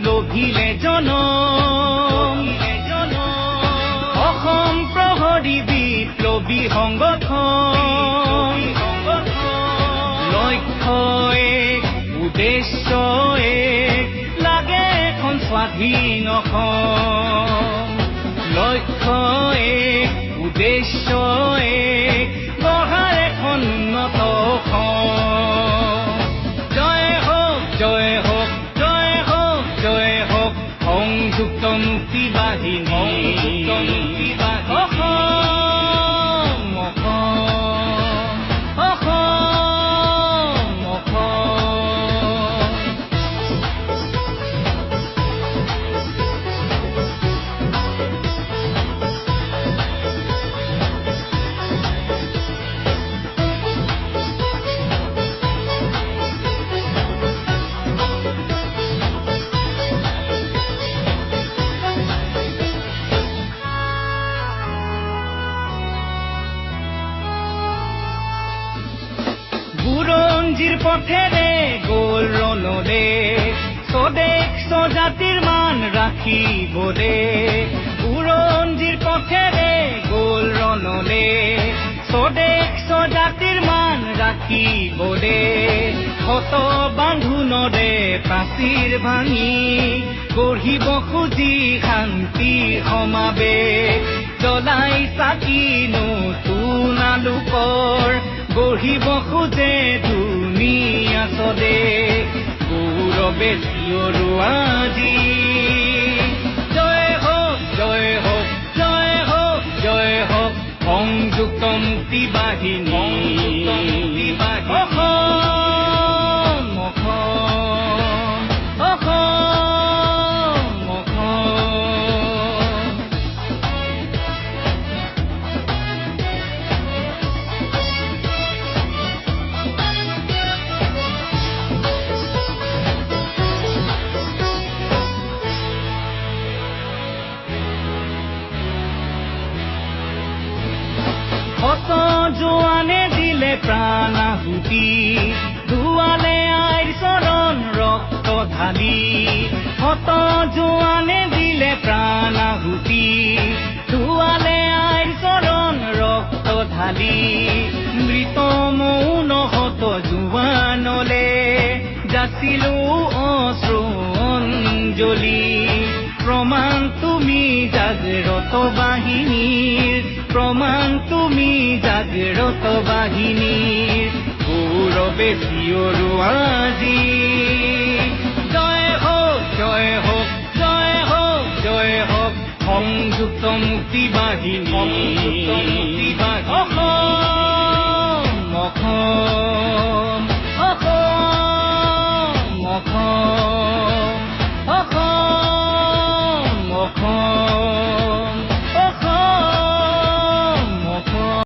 লভিলে জনম অসম প্ৰহৰী বিপ্লৱী সংগঠন লক্ষ্য এক উদ্দেশ্য এক লাগে এখন স্বাধীন অসম লক্ষ্য এক উদ্দেশ্য এক গঢ়াৰ এখন উন্নত অসম জয় হোক জয় হোক জয় হোক জয় হোক সংযুক্ত মুক্তি বাহিনী বুৰঞ্জীৰ পথেৰে গ'ল ৰণলে স্বদেশ স্বজাতিৰ মান ৰাখিবলে বুৰঞ্জীৰ পথেৰে গ'ল ৰণলে স্বদেশ স্বজাতিৰ মান ৰাখিবলে শত বান্ধোনৰে প্ৰাচীৰ ভাঙি গঢ়িব খুজি শান্তিৰ সমাৱেশ জ্বলাই চাকি নতুন আলোকৰ গঢ়িব খোজে ধুনীয়া স্বদেশ গৌৰৱে চিঞৰো আজি জয় হোক জয় হোক জয় হোক জয় হোক সংযুক্ত মুক্তি বাহিনী অসম অসম শত জোৱানে দিলে প্ৰাণ আহুতি ধুৱালে আইৰ চৰণ ৰক্ত ঢালি শত জোৱানে দিলে প্ৰাণ আহুতি ধুৱালে আইৰ চৰণ ৰক্ত ঢালি মৃত মৌন শত জোৱানলে যাচিলো অশ্ৰু অঞ্জলি প্ৰমাণ তুমি জাগ্ৰত বাহিনীৰ প্ৰমাণ তুমি জাগ্ৰত বাহিনীৰ গৌৰৱে চিঞৰো আজি জয় হোক জয় হোক জয় হোক জয় হোক সংযুক্ত মুক্তি বাহিনী